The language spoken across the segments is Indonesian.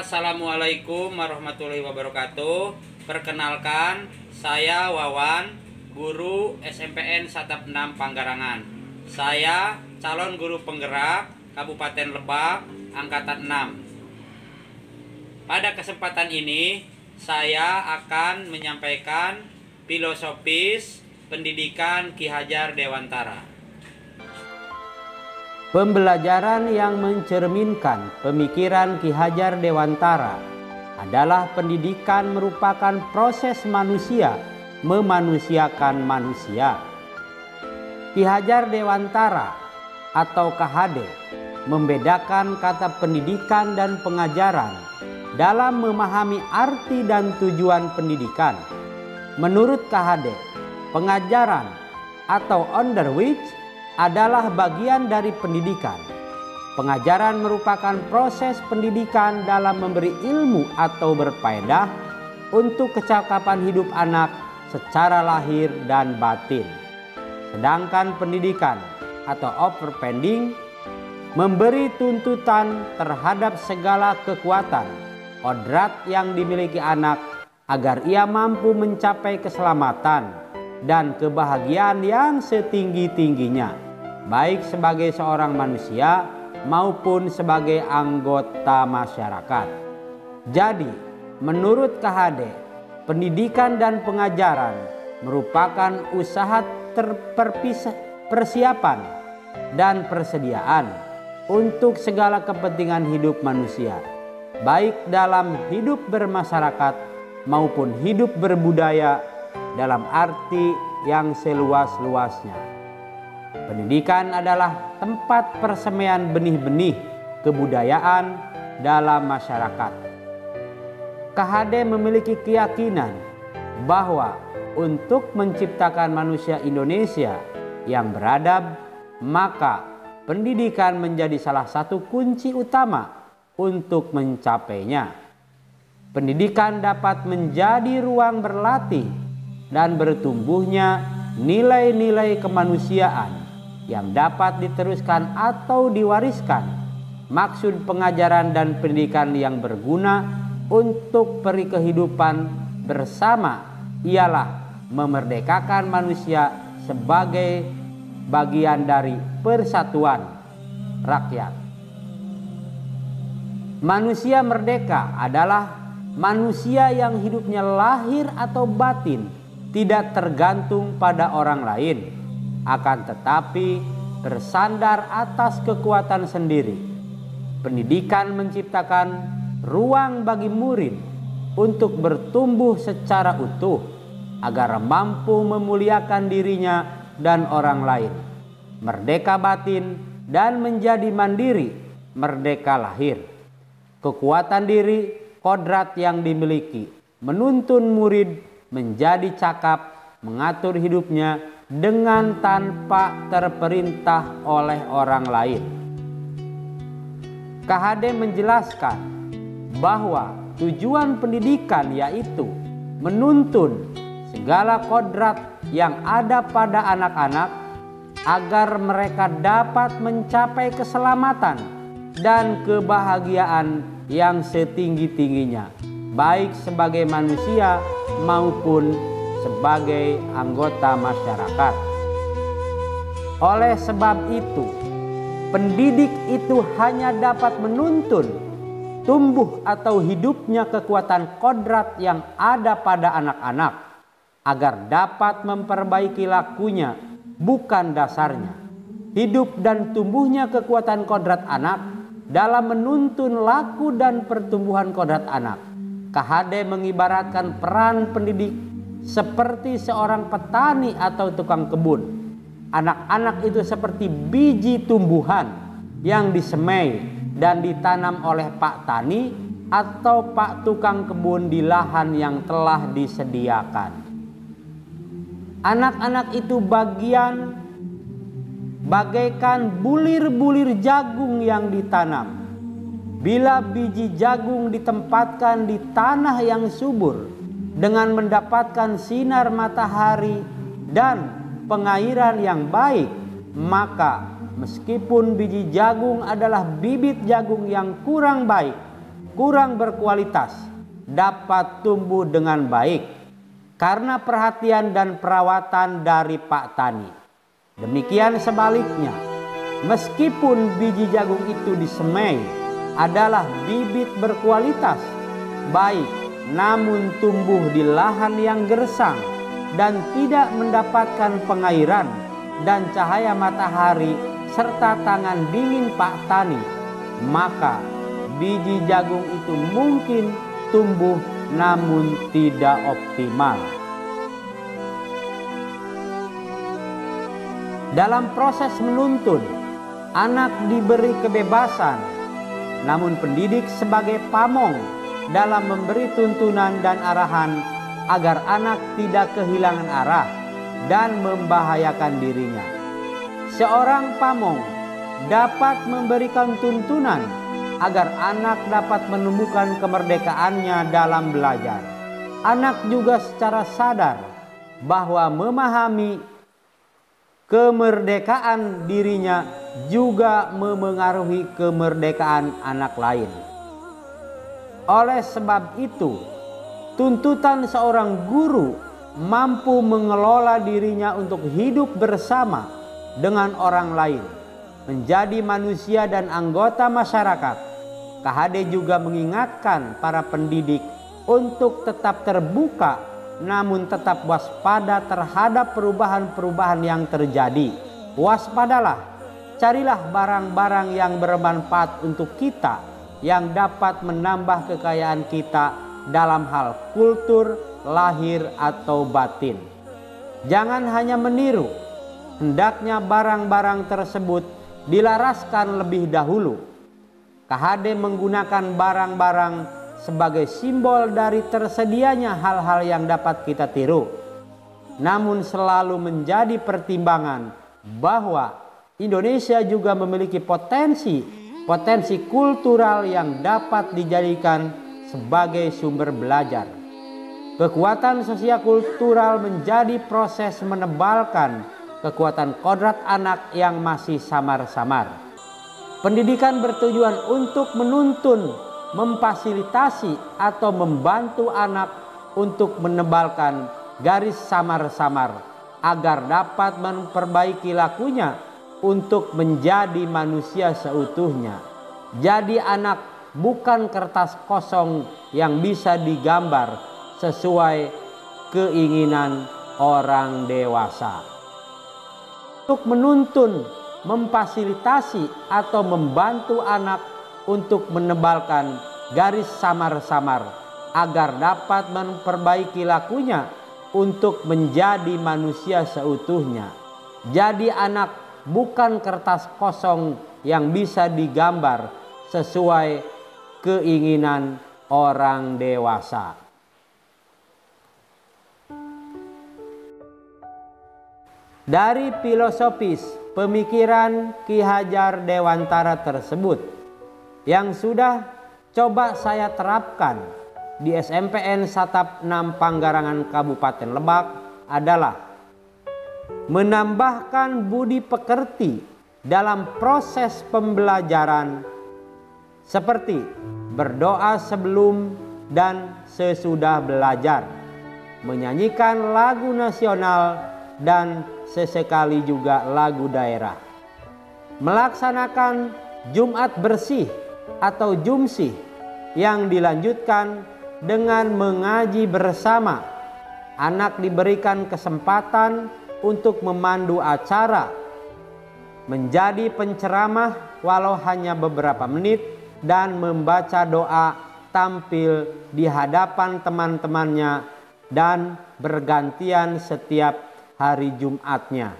Assalamualaikum warahmatullahi wabarakatuh. Perkenalkan, saya Wawan, guru SMPN Satap 6 Panggarangan. Saya calon guru penggerak Kabupaten Lebak Angkatan 6. Pada kesempatan ini, saya akan menyampaikan filosofis pendidikan Ki Hajar Dewantara. Pembelajaran yang mencerminkan pemikiran Ki Hajar Dewantara adalah pendidikan merupakan proses manusia memanusiakan manusia. Ki Hajar Dewantara atau KHD membedakan kata pendidikan dan pengajaran dalam memahami arti dan tujuan pendidikan. Menurut KHD, pengajaran atau under which adalah bagian dari pendidikan. Pengajaran merupakan proses pendidikan dalam memberi ilmu atau berfaedah untuk kecakapan hidup anak secara lahir dan batin. Sedangkan pendidikan atau overpending memberi tuntutan terhadap segala kekuatan, kodrat yang dimiliki anak agar ia mampu mencapai keselamatan dan kebahagiaan yang setinggi-tingginya, baik sebagai seorang manusia maupun sebagai anggota masyarakat. Jadi, menurut KHD, pendidikan dan pengajaran merupakan usaha persiapan dan persediaan untuk segala kepentingan hidup manusia, baik dalam hidup bermasyarakat maupun hidup berbudaya dalam arti yang seluas-luasnya. Pendidikan adalah tempat persemaian benih-benih kebudayaan dalam masyarakat. KHD memiliki keyakinan bahwa untuk menciptakan manusia Indonesia yang beradab, maka pendidikan menjadi salah satu kunci utama untuk mencapainya. Pendidikan dapat menjadi ruang berlatih dan bertumbuhnya nilai-nilai kemanusiaan yang dapat diteruskan atau diwariskan. Maksud pengajaran dan pendidikan yang berguna untuk peri kehidupan bersama ialah memerdekakan manusia sebagai bagian dari persatuan rakyat. Manusia merdeka adalah manusia yang hidupnya lahir atau batin tidak tergantung pada orang lain, akan tetapi bersandar atas kekuatan sendiri. Pendidikan menciptakan ruang bagi murid untuk bertumbuh secara utuh agar mampu memuliakan dirinya dan orang lain, merdeka batin dan menjadi mandiri, merdeka lahir. Kekuatan diri, kodrat yang dimiliki menuntun murid menjadi cakap mengatur hidupnya dengan tanpa terperintah oleh orang lain. KHD menjelaskan bahwa tujuan pendidikan yaitu menuntun segala kodrat yang ada pada anak-anak agar mereka dapat mencapai keselamatan dan kebahagiaan yang setinggi-tingginya, baik sebagai manusia maupun sebagai anggota masyarakat. Oleh sebab itu, pendidik itu hanya dapat menuntun tumbuh atau hidupnya kekuatan kodrat yang ada pada anak-anak agar dapat memperbaiki lakunya, bukan dasarnya. Hidup dan tumbuhnya kekuatan kodrat anak dalam menuntun laku dan pertumbuhan kodrat anak. KHD mengibaratkan peran pendidik seperti seorang petani atau tukang kebun. Anak-anak itu seperti biji tumbuhan yang disemai dan ditanam oleh Pak Tani atau Pak Tukang Kebun di lahan yang telah disediakan. Anak-anak itu bagaikan bulir-bulir jagung yang ditanam. Bila biji jagung ditempatkan di tanah yang subur dengan mendapatkan sinar matahari dan pengairan yang baik, maka meskipun biji jagung adalah bibit jagung yang kurang baik, kurang berkualitas dapat tumbuh dengan baik karena perhatian dan perawatan dari Pak Tani. Demikian sebaliknya, meskipun biji jagung itu disemai adalah bibit berkualitas baik, namun tumbuh di lahan yang gersang dan tidak mendapatkan pengairan dan cahaya matahari serta tangan dingin Pak Tani, maka biji jagung itu mungkin tumbuh namun tidak optimal. Dalam proses menuntun, anak diberi kebebasan, namun pendidik sebagai pamong dalam memberi tuntunan dan arahan agar anak tidak kehilangan arah dan membahayakan dirinya. Seorang pamong dapat memberikan tuntunan agar anak dapat menumbuhkan kemerdekaannya dalam belajar. Anak juga secara sadar bahwa memahami kemerdekaan dirinya juga memengaruhi kemerdekaan anak lain. Oleh sebab itu, tuntutan seorang guru mampu mengelola dirinya untuk hidup bersama dengan orang lain, menjadi manusia dan anggota masyarakat. KHD juga mengingatkan para pendidik untuk tetap terbuka namun tetap waspada terhadap perubahan-perubahan yang terjadi. Waspadalah, carilah barang-barang yang bermanfaat untuk kita, yang dapat menambah kekayaan kita dalam hal kultur, lahir atau batin. Jangan hanya meniru, hendaknya barang-barang tersebut dilaraskan lebih dahulu. KHD menggunakan barang-barang sebagai simbol dari tersedianya hal-hal yang dapat kita tiru, namun selalu menjadi pertimbangan bahwa Indonesia juga memiliki potensi kultural yang dapat dijadikan sebagai sumber belajar. Kekuatan sosial kultural menjadi proses menebalkan kekuatan kodrat anak yang masih samar-samar. Pendidikan bertujuan untuk menuntun, memfasilitasi atau membantu anak untuk menebalkan garis samar-samar agar dapat memperbaiki lakunya untuk menjadi manusia seutuhnya. Jadi anak bukan kertas kosong yang bisa digambar sesuai keinginan orang dewasa. Untuk menuntun, memfasilitasi atau membantu anak untuk menebalkan garis samar-samar agar dapat memperbaiki lakunya untuk menjadi manusia seutuhnya. Jadi anak bukan kertas kosong yang bisa digambar sesuai keinginan orang dewasa. Dari filosofis pemikiran Ki Hajar Dewantara tersebut yang sudah coba saya terapkan di SMPN Satap 6 Panggarangan Kabupaten Lebak adalah menambahkan budi pekerti dalam proses pembelajaran seperti berdoa sebelum dan sesudah belajar, menyanyikan lagu nasional dan sesekali juga lagu daerah, melaksanakan Jumat bersih atau Jumsih yang dilanjutkan dengan mengaji bersama. Anak diberikan kesempatan untuk memandu acara, menjadi penceramah walau hanya beberapa menit, dan membaca doa tampil di hadapan teman-temannya dan bergantian setiap hari Jumatnya.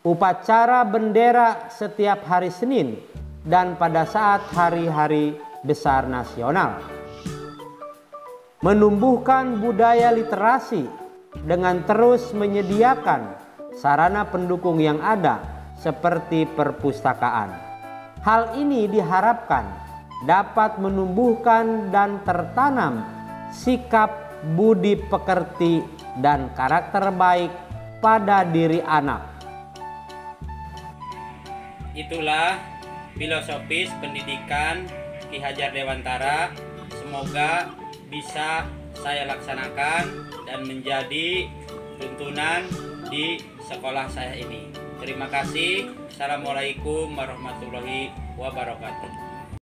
Upacara bendera setiap hari Senin dan pada saat hari-hari besar nasional. Menumbuhkan budaya literasi dengan terus menyediakan sarana pendukung yang ada seperti perpustakaan. Hal ini diharapkan dapat menumbuhkan dan tertanam sikap budi pekerti dan karakter baik pada diri anak. Itulah filosofis pendidikan Ki Hajar Dewantara. Semoga bisa saya laksanakan dan menjadi tuntunan di sekolah saya ini. Terima kasih. Assalamualaikum warahmatullahi wabarakatuh.